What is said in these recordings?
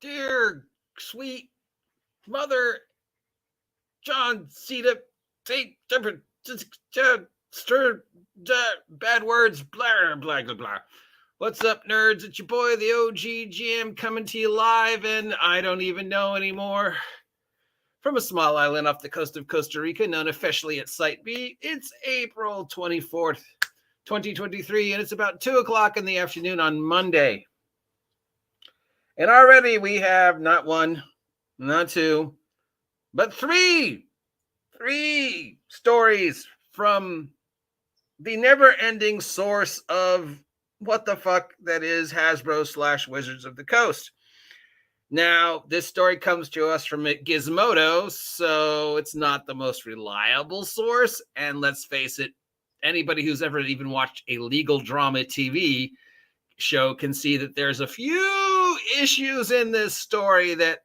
Dear sweet mother, John Cena, take stir bad words, blah, blah, blah, blah. What's up, nerds? It's your boy, the OG GM, coming to you live, and I don't even know anymore. From a small island off the coast of Costa Rica, known officially as Site B, it's April 24th, 2023, and it's about 2 o'clock in the afternoon on Monday. And already we have not one, not two, but three stories from the never-ending source of what the fuck that is Hasbro / Wizards of the Coast. Now, this story comes to us from Gizmodo, so it's not the most reliable source. And let's face it, anybody who's ever even watched a legal drama TV show can see that there's a few issues in this story that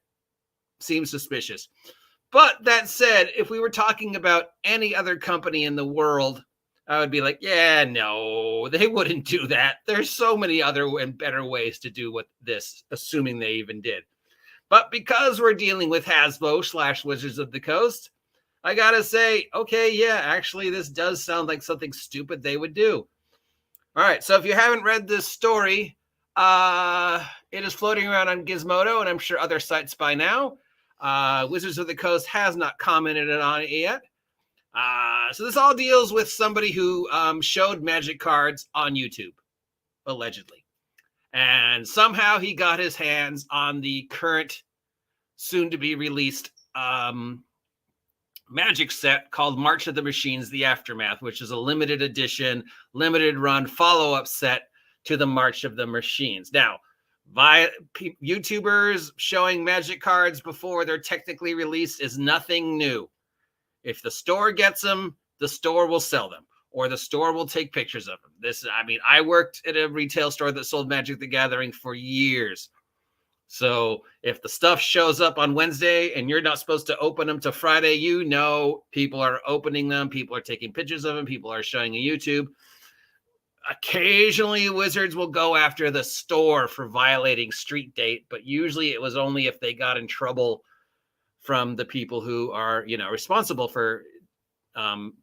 seem suspicious. But that said, if we were talking about any other company in the world, I would be like, yeah, no, they wouldn't do that. There's so many other and better ways to do this, assuming they even did. But because we're dealing with Hasbro / Wizards of the Coast, I gotta say, okay, yeah, actually, this does sound like something stupid they would do. All right, so if you haven't read this story, it is floating around on Gizmodo, and I'm sure other sites by now. Wizards of the Coast has not commented on it yet. So this all deals with somebody who showed magic cards on YouTube, allegedly. And somehow he got his hands on the current, soon-to-be-released magic set called March of the Machines, The Aftermath, which is a limited edition, limited run follow-up set to the March of the Machines. Now, YouTubers showing magic cards before they're technically released is nothing new. If the store gets them, the store will sell them, or the store will take pictures of them. I worked at a retail store that sold Magic the Gathering for years. So if the stuff shows up on Wednesday and you're not supposed to open them to Friday, you know people are opening them, people are taking pictures of them, people are showing on YouTube. Occasionally, Wizards will go after the store for violating street date, but usually it was only if they got in trouble from the people who are, responsible for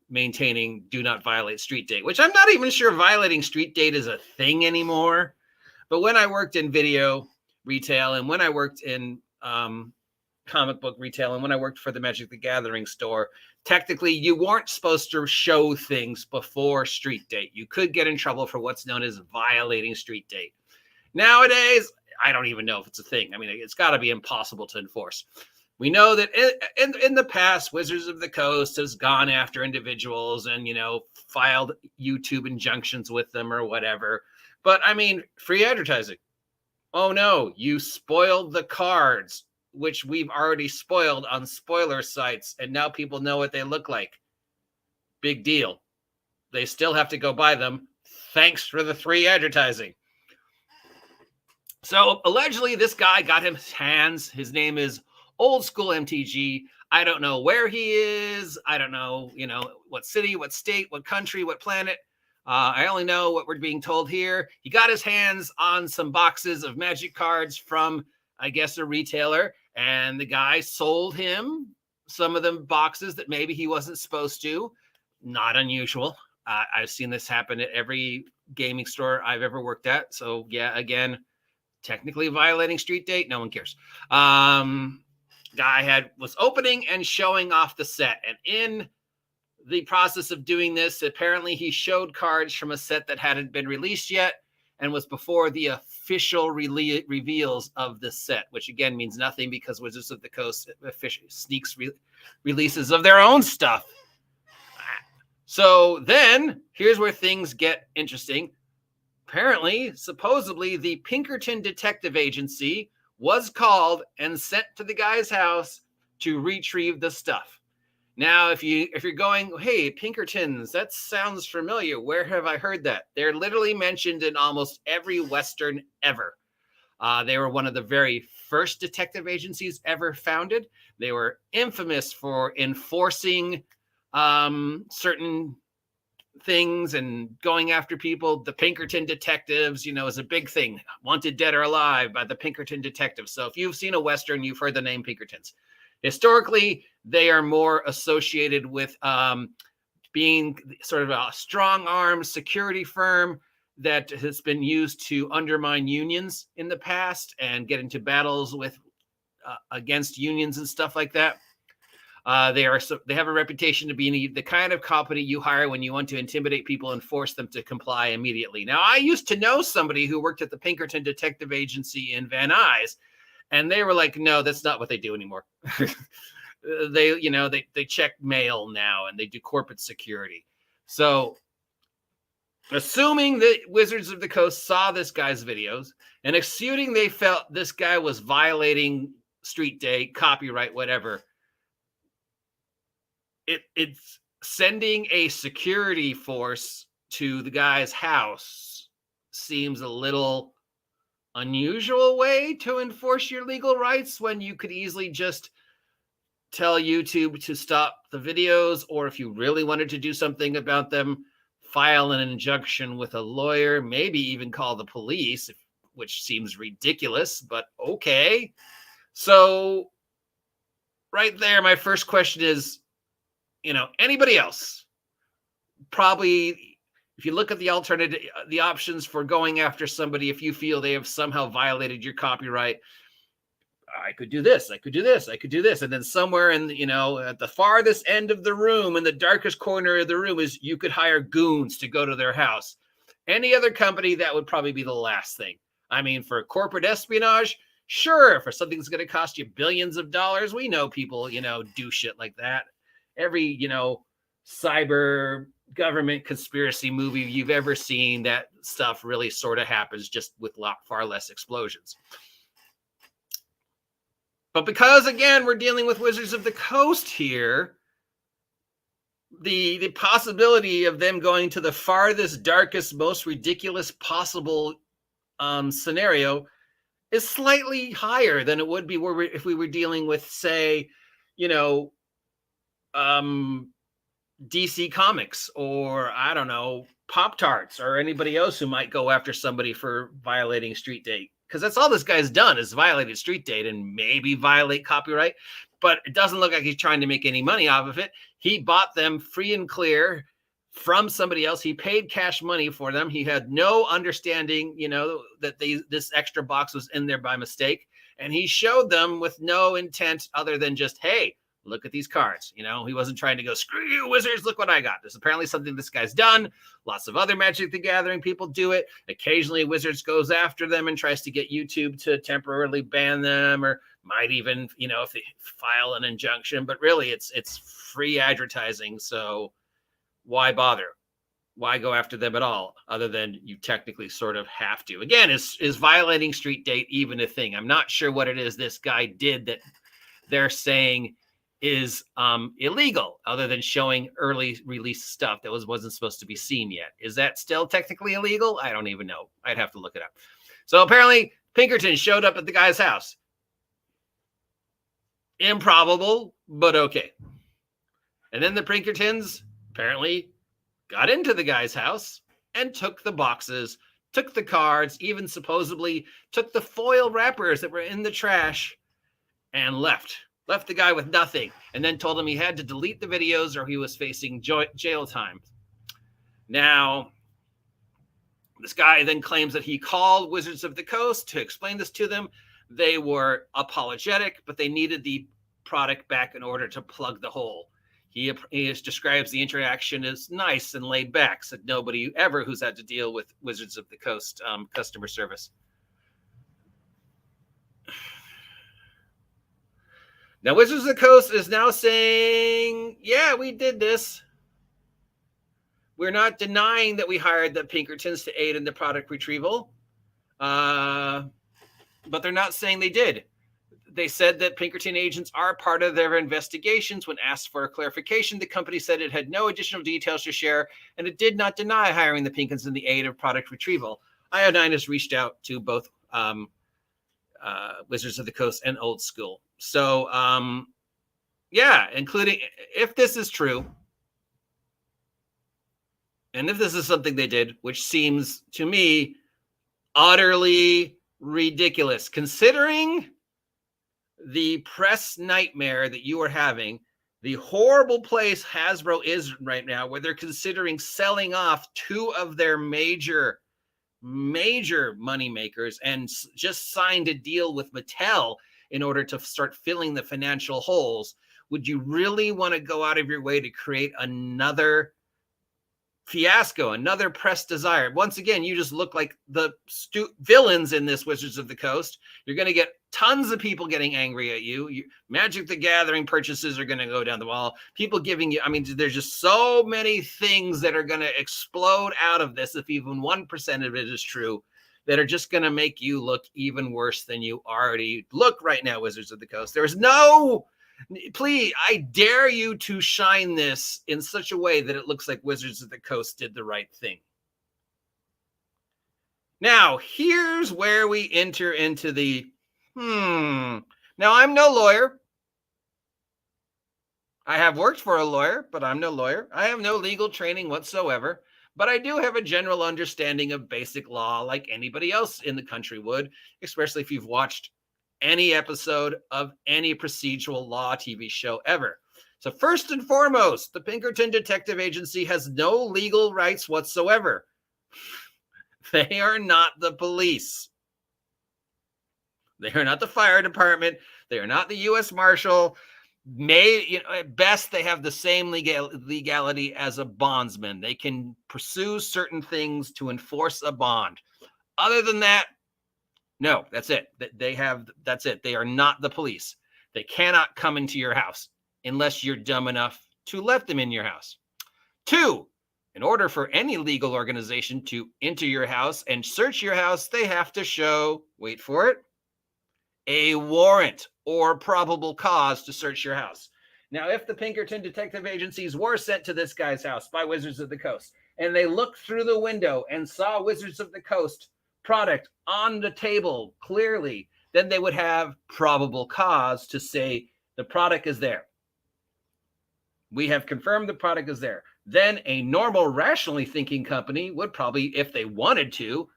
maintaining do not violate street date, which I'm not even sure violating street date is a thing anymore. But when I worked in video retail, and when I worked in comic book retail, and when I worked for the Magic the Gathering store, technically you weren't supposed to show things before street date. You could get in trouble for what's known as violating street date. Nowadays, I don't even know if it's a thing. I mean, it's got to be impossible to enforce. We know that in the past, Wizards of the Coast has gone after individuals and, filed YouTube injunctions with them or whatever. But, I mean, free advertising. Oh, no, you spoiled the cards, which we've already spoiled on spoiler sites, and now people know what they look like. Big deal. They still have to go buy them. Thanks for the free advertising. So, allegedly, this guy got his hands. His name is Old School MTG. I don't know where he is. I don't know, what city, what state, what country, what planet. I only know what we're being told here. He got his hands on some boxes of magic cards from, I guess, a retailer, and the guy sold him some of them boxes that maybe he wasn't supposed to. Not unusual. I've seen this happen at every gaming store I've ever worked at. So, yeah, again, technically violating street date. No one cares. Guy was opening and showing off the set, and in the process of doing this, apparently he showed cards from a set that hadn't been released yet and was before the official reveals of the set, which again means nothing because Wizards of the Coast sneaks releases of their own stuff. So then here's where things get interesting. Apparently, supposedly, the Pinkerton Detective Agency was called and sent to the guy's house to retrieve the stuff. Now, if you're going, hey, Pinkertons, that sounds familiar. Where have I heard that? They're literally mentioned in almost every Western ever. They were one of the very first detective agencies ever founded. They were infamous for enforcing certain things and going after people. The Pinkerton detectives, is a big thing. Wanted dead or alive by the Pinkerton detectives. So if you've seen a Western, you've heard the name Pinkertons. Historically, they are more associated with being sort of a strong-arm security firm that has been used to undermine unions in the past and get into battles with against unions and stuff like that. They have a reputation to be the kind of company you hire when you want to intimidate people and force them to comply immediately. Now, I used to know somebody who worked at the Pinkerton Detective Agency in Van Nuys, and they were like, "No, that's not what they do anymore." They check mail now and they do corporate security. So, assuming that Wizards of the Coast saw this guy's videos and assuming they felt this guy was violating street day, copyright, whatever, it's sending a security force to the guy's house seems a little unusual way to enforce your legal rights when you could easily just tell YouTube to stop the videos, or if you really wanted to do something about them, file an injunction with a lawyer, maybe even call the police, which seems ridiculous, but okay. So right there, my first question is, anybody else? Probably, if you look at the alternative, the options for going after somebody, if you feel they have somehow violated your copyright, I could do this, I could do this, I could do this. And then somewhere in, at the farthest end of the room, in the darkest corner of the room, is you could hire goons to go to their house. Any other company, that would probably be the last thing. I mean, for corporate espionage, sure. For something that's going to cost you billions of dollars, we know people, do shit like that. Every, cyber government conspiracy movie you've ever seen, that stuff really sort of happens, just with far less explosions. But because, again, we're dealing with Wizards of the Coast here, the possibility of them going to the farthest, darkest, most ridiculous possible scenario is slightly higher than it would be if we were dealing with, say, DC Comics, or I don't know, Pop-Tarts, or anybody else who might go after somebody for violating street date. Because that's all this guy's done, is violated street date and maybe violate copyright. But it doesn't look like he's trying to make any money off of it. He bought them free and clear from somebody else. He paid cash money for them. He had no understanding, that this extra box was in there by mistake. And he showed them with no intent other than just, hey, look at these cards. He wasn't trying to go, screw you, Wizards, look what I got. There's apparently something this guy's done. Lots of other Magic the Gathering people do it. Occasionally, Wizards goes after them and tries to get YouTube to temporarily ban them, or might even, if they file an injunction. But really, it's free advertising. So why bother? Why go after them at all, other than you technically sort of have to? Again, is violating street date even a thing? I'm not sure what it is this guy did that they're saying is illegal, other than showing early release stuff that wasn't supposed to be seen yet. Is that still technically illegal? I don't even know. I'd have to look it up. So apparently Pinkerton showed up at the guy's house. Improbable, but okay. And then the Pinkertons apparently got into the guy's house and took the boxes, took the cards, even supposedly took the foil wrappers that were in the trash, and left the guy with nothing, and then told him he had to delete the videos or he was facing jail time. Now, this guy then claims that he called Wizards of the Coast to explain this to them. They were apologetic, but they needed the product back in order to plug the hole. He describes the interaction as nice and laid back, said nobody ever who's had to deal with Wizards of the Coast customer service. Now, Wizards of the Coast is now saying, yeah, we did this. We're not denying that we hired the Pinkertons to aid in the product retrieval. But they're not saying they did. They said that Pinkerton agents are part of their investigations. When asked for a clarification, the company said it had no additional details to share, and it did not deny hiring the Pinkertons in the aid of product retrieval. Iodine has reached out to both Wizards of the Coast and Old School. So, yeah, including, if this is true, and if this is something they did, which seems to me utterly ridiculous, considering the press nightmare that you are having, the horrible place Hasbro is right now, where they're considering selling off two of their major money makers and just signed a deal with Mattel in order to start filling the financial holes. Would you really want to go out of your way to create another fiasco, another press desire? Once again, you just look like the villains in this Wizards of the Coast. You're going to get tons of people getting angry at you. Magic the Gathering purchases are going to go down the wall. People giving you, I mean, there's just so many things that are going to explode out of this, if even 1% of it is true, that are just going to make you look even worse than you already look right now, Wizards of the Coast. There's no... Please, I dare you to shine this in such a way that it looks like Wizards of the Coast did the right thing. Now, here's where we enter into the Now, I'm no lawyer. I have worked for a lawyer, but I'm no lawyer. I have no legal training whatsoever, but I do have a general understanding of basic law like anybody else in the country would, especially if you've watched any episode of any procedural law TV show ever. So first and foremost, the Pinkerton Detective Agency has no legal rights whatsoever. They are not the police. They are not the fire department. They are not the U.S. Marshal. At best, they have the same legality as a bondsman. They can pursue certain things to enforce a bond. Other than that, no, that's it. That's it. They are not the police. They cannot come into your house unless you're dumb enough to let them in your house. 2, in order for any legal organization to enter your house and search your house, they have to show, wait for it, a warrant or probable cause to search your house. Now, if the Pinkerton Detective Agencies were sent to this guy's house by Wizards of the Coast, and they looked through the window and saw Wizards of the Coast product on the table clearly, then they would have probable cause to say the product is there. We have confirmed the product is there. Then a normal, rationally thinking company would probably, if they wanted to,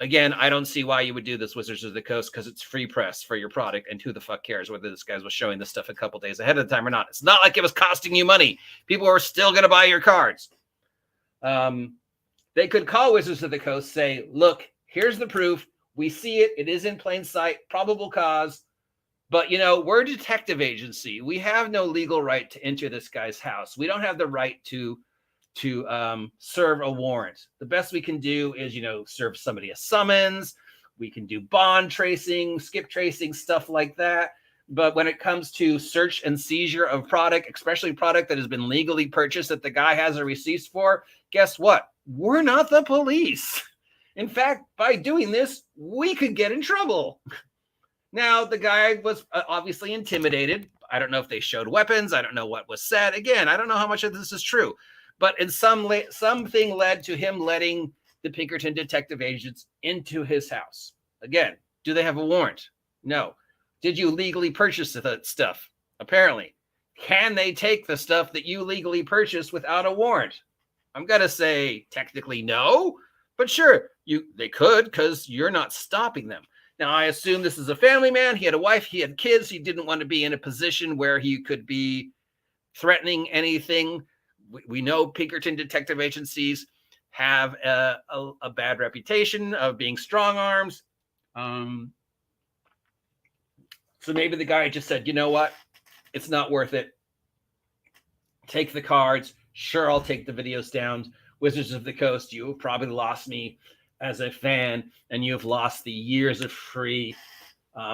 again, I don't see why you would do this, Wizards of the Coast, because it's free press for your product, and who the fuck cares whether this guy was showing this stuff a couple days ahead of the time or not. It's not like it was costing you money. People were still going to buy your cards. They could call Wizards of the Coast, say, look, here's the proof. We see it. It is in plain sight. Probable cause. But, we're a detective agency. We have no legal right to enter this guy's house. We don't have the right to serve a warrant. The best we can do is, serve somebody a summons. We can do bond tracing, skip tracing, stuff like that. But when it comes to search and seizure of product, especially product that has been legally purchased that the guy has a receipt for, guess what? We're not the police. In fact, by doing this, we could get in trouble. Now, the guy was obviously intimidated. I don't know if they showed weapons. I don't know what was said. Again, I don't know how much of this is true. But in something led to him letting the Pinkerton detective agents into his house. Again, do they have a warrant? No. Did you legally purchase the stuff? Apparently. Can they take the stuff that you legally purchased without a warrant? I'm going to say technically no. But sure, they could, because you're not stopping them. Now, I assume this is a family man. He had a wife. He had kids. He didn't want to be in a position where he could be threatening anything. We know Pinkerton detective agencies have a bad reputation of being strong arms. So maybe the guy just said, you know what? It's not worth it. Take the cards. Sure, I'll take the videos down. Wizards of the Coast, you have probably lost me as a fan, and you've lost the years of free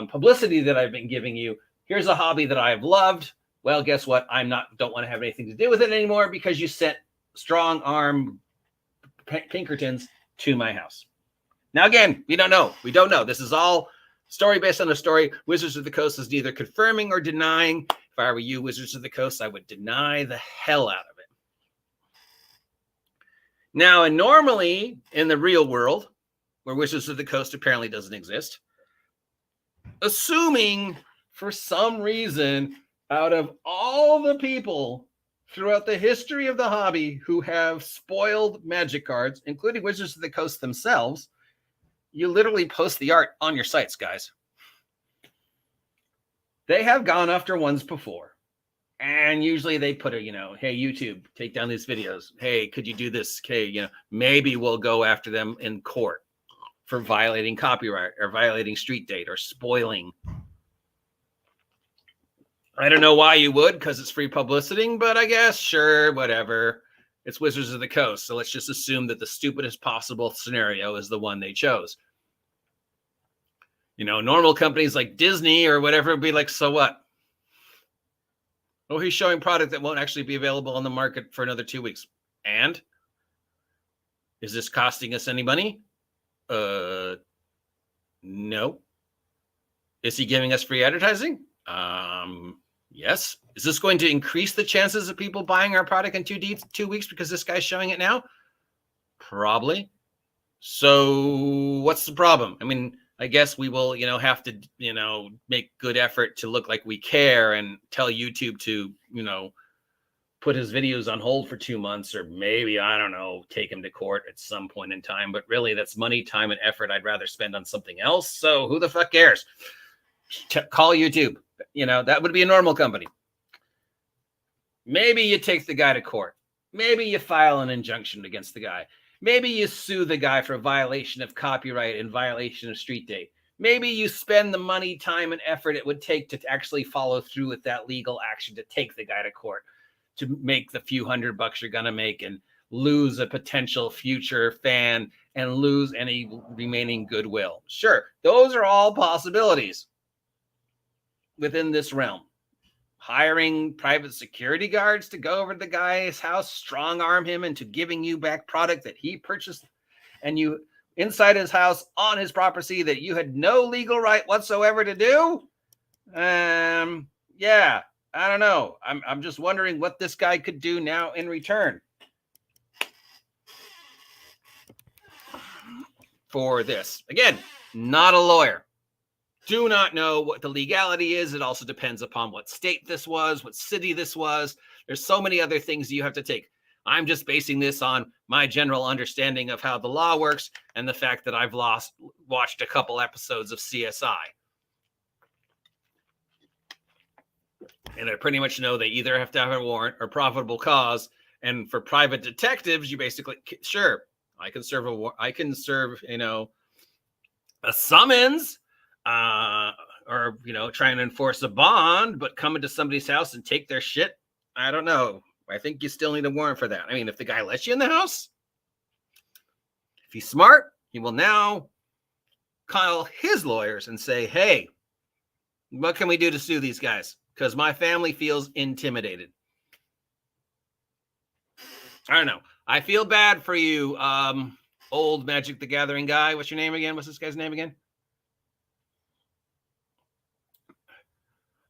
publicity that I've been giving you. Here's a hobby that I've loved. Well, guess what? Don't want to have anything to do with it anymore because you sent strong arm Pinkertons to my house. Now, again, we don't know. We don't know. This is all story based on a story. Wizards of the Coast is neither confirming or denying. If I were you, Wizards of the Coast, I would deny the hell out of it. Now, and normally in the real world, where Wizards of the Coast apparently doesn't exist, assuming for some reason, out of all the people throughout the history of the hobby who have spoiled Magic cards, including Wizards of the Coast themselves. You literally post the art on your sites, guys. They have gone after ones before. And usually they put hey, YouTube, take down these videos. Hey, could you do this? Okay, maybe we'll go after them in court for violating copyright or violating street date or spoiling. I don't know why you would, because it's free publicity, but I guess, sure, whatever. It's Wizards of the Coast, so let's just assume that the stupidest possible scenario is the one they chose. Normal companies like Disney or whatever would be like, so what? Oh, he's showing product that won't actually be available on the market for another 2 weeks. And? Is this costing us any money? No. Is he giving us free advertising? Yes. Is this going to increase the chances of people buying our product in 2 weeks because this guy's showing it now? Probably. So what's the problem? I mean, I guess we will, have to, make good effort to look like we care and tell YouTube to, put his videos on hold for 2 months, or maybe, I don't know, take him to court at some point in time. But really, that's money, time, and effort I'd rather spend on something else. So who the fuck cares? Call YouTube. That would be a normal company. Maybe you take the guy to court. Maybe you file an injunction against the guy. Maybe you sue the guy for violation of copyright and violation of street date. Maybe you spend the money, time, and effort it would take to actually follow through with that legal action to take the guy to court, to make the few $100 you're going to make and lose a potential future fan and lose any remaining goodwill. Sure, those are all possibilities within this realm. Hiring private security guards to go over to the guy's house, strong arm him into giving you back product that he purchased and you inside his house on his property that you had no legal right whatsoever to do. Yeah, I don't know. I'm just wondering what this guy could do now in return for this. Again, not a lawyer. Do not know what the legality is. It also depends upon what state this was, what city this was. There's so many other things you have to take. I'm just basing this on my general understanding of how the law works and the fact that I've watched a couple episodes of CSI. And I pretty much know they either have to have a warrant or profitable cause. And for private detectives, you basically, sure, I can serve a summons, or trying to enforce a bond, but come into somebody's house and take their shit, I don't know. I think you still need a warrant for that. I mean, if the guy lets you in the house, if he's smart, he will now call his lawyers and say, hey, what can we do to sue these guys? Because my family feels intimidated. I don't know. I feel bad for you, old Magic the Gathering guy. What's your name again? What's this guy's name again?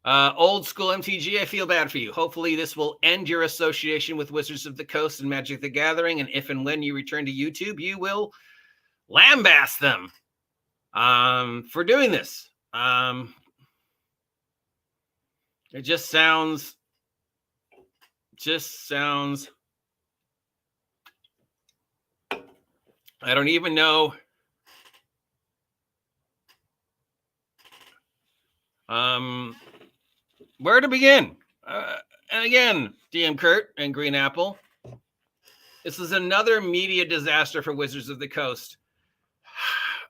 Old school MTG, I feel bad for you. Hopefully this will end your association with Wizards of the Coast and Magic the Gathering. And if and when you return to YouTube, you will lambaste them for doing this. It just sounds I don't even know. Where to begin? And again, DM Kurt and Green Apple, this is another media disaster for Wizards of the Coast.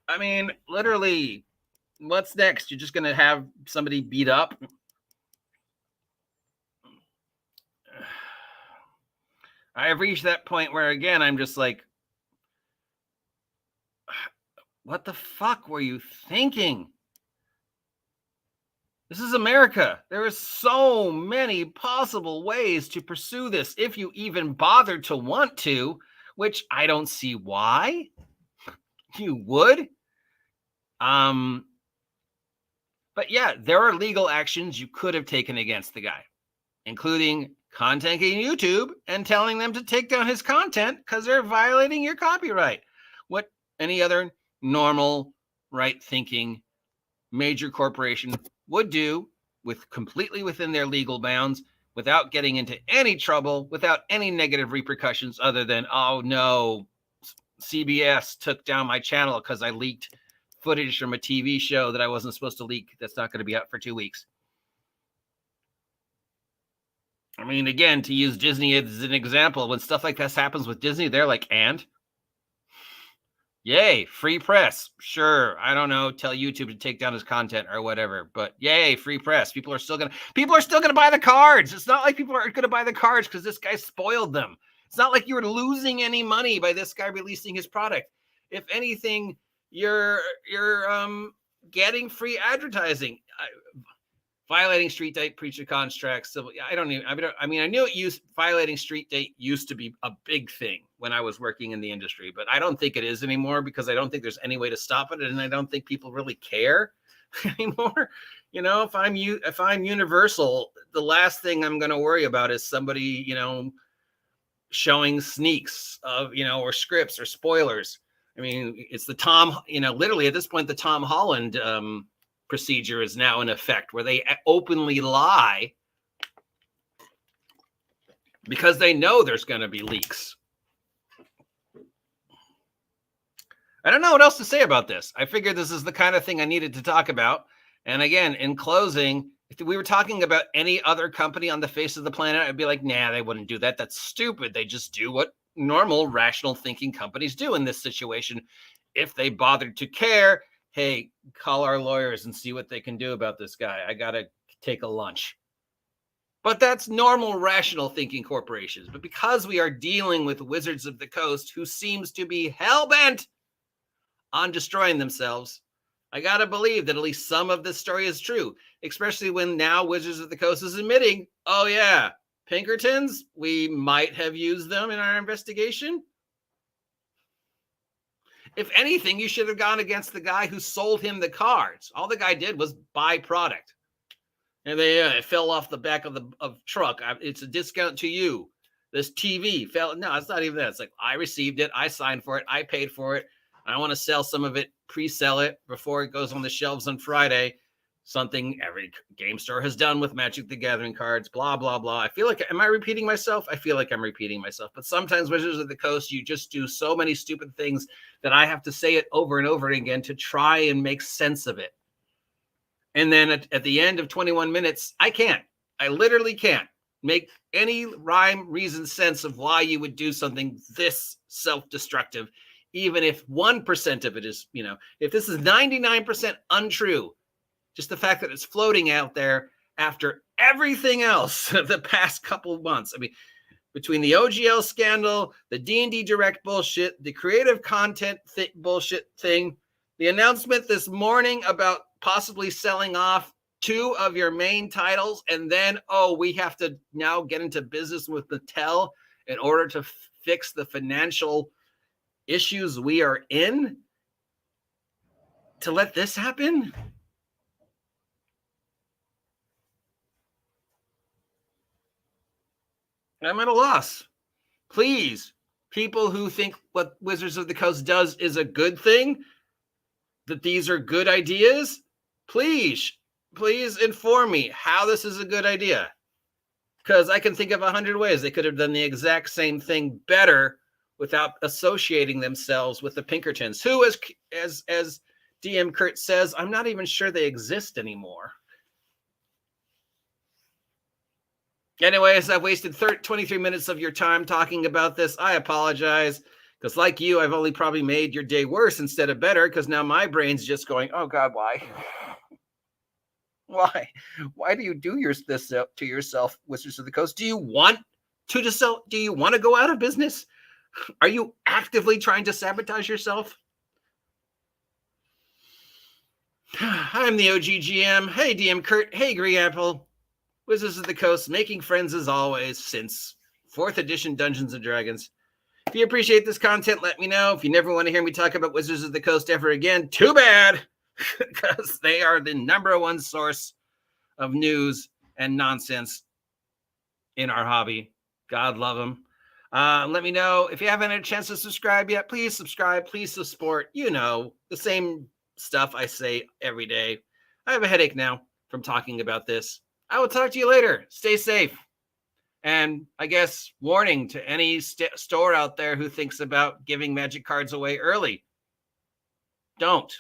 I mean, literally, what's next? You're just going to have somebody beat up? I have reached that point where, again, I'm just like, what the fuck were you thinking? This is America. There are so many possible ways to pursue this if you even bother to want to, which I don't see why you would. But yeah, there are legal actions you could have taken against the guy, including contacting YouTube and telling them to take down his content because they're violating your copyright. What any other normal, right-thinking major corporation would do, with completely within their legal bounds, without getting into any trouble, without any negative repercussions other than, oh no, CBS took down my channel because I leaked footage from a TV show that I wasn't supposed to leak that's not going to be out for 2 weeks. I mean, again, to use Disney as an example, when stuff like this happens with Disney, they're like, and? Yay, free press. Sure, I don't know, tell YouTube to take down his content or whatever, but yay, free press. People are still gonna buy the cards. It's not like people aren't gonna buy the cards because this guy spoiled them. It's not like you're losing any money by this guy releasing his product. If anything, you're getting free advertising. Violating street date, breach of contracts. So I knew violating street date used to be a big thing when I was working in the industry, but I don't think it is anymore because I don't think there's any way to stop it, and I don't think people really care anymore. You know, if I'm Universal, the last thing I'm going to worry about is somebody, showing sneaks of, or scripts or spoilers. I mean, it's literally at this point, the Tom Holland procedure is now in effect where they openly lie because they know there's going to be leaks. I don't know what else to say about this. I figured this is the kind of thing I needed to talk about. And again, in closing, if we were talking about any other company on the face of the planet, I'd be like, nah, they wouldn't do that. That's stupid. They just do what normal, rational thinking companies do in this situation. If they bothered to care, hey, call our lawyers and see what they can do about this guy. I got to take a lunch. But that's normal, rational thinking corporations. But because we are dealing with Wizards of the Coast, who seems to be hell-bent on destroying themselves, I got to believe that at least some of this story is true, especially when now Wizards of the Coast is admitting, oh yeah, Pinkertons, we might have used them in our investigation. If anything, you should have gone against the guy who sold him the cards. All the guy did was buy product. And it fell off the back of the truck. It's a discount to you. This TV fell. No, it's not even that. It's like, I received it. I signed for it. I paid for it. I want to sell some of it, pre-sell it before it goes on the shelves on Friday. Something every game store has done with Magic the Gathering cards, blah, blah, blah. I feel like, am I repeating myself? I feel like I'm repeating myself. But sometimes Wizards of the Coast, you just do so many stupid things that I have to say it over and over again to try and make sense of it. And then at the end of 21 minutes, I literally can't make any rhyme, reason, sense of why you would do something this self-destructive, even if 1% of it is, if this is 99% untrue. Just the fact that it's floating out there after everything else of the past couple of months. I mean, between the OGL scandal, the D&D Direct bullshit, the creative content bullshit thing, the announcement this morning about possibly selling off 2 of your main titles, and then, we have to now get into business with Mattel in order to fix the financial issues we are in, to let this happen? I'm at a loss. Please, people who think what Wizards of the Coast does is a good thing, that these are good ideas, please inform me how this is a good idea. Because I can think of 100 ways they could have done the exact same thing better without associating themselves with the Pinkertons, who, as DM Kurt says, I'm not even sure they exist anymore. Anyways, I've wasted 23 minutes of your time talking about this. I apologize, because like you, I've only probably made your day worse instead of better, because now my brain's just going, oh God, why? Why? Why do you do this to yourself, Wizards of the Coast? Do you want to go out of business? Are you actively trying to sabotage yourself? I'm the OG GM. Hey, DM Kurt. Hey, Green Apple. Wizards of the Coast, making friends as always since 4th edition Dungeons & Dragons. If you appreciate this content, let me know. If you never want to hear me talk about Wizards of the Coast ever again, too bad, because they are the #1 source of news and nonsense in our hobby. God love them. Let me know if you haven't had a chance to subscribe yet. Please subscribe. Please support. The same stuff I say every day. I have a headache now from talking about this. I will talk to you later. Stay safe. And I guess warning to any store out there who thinks about giving Magic cards away early. Don't.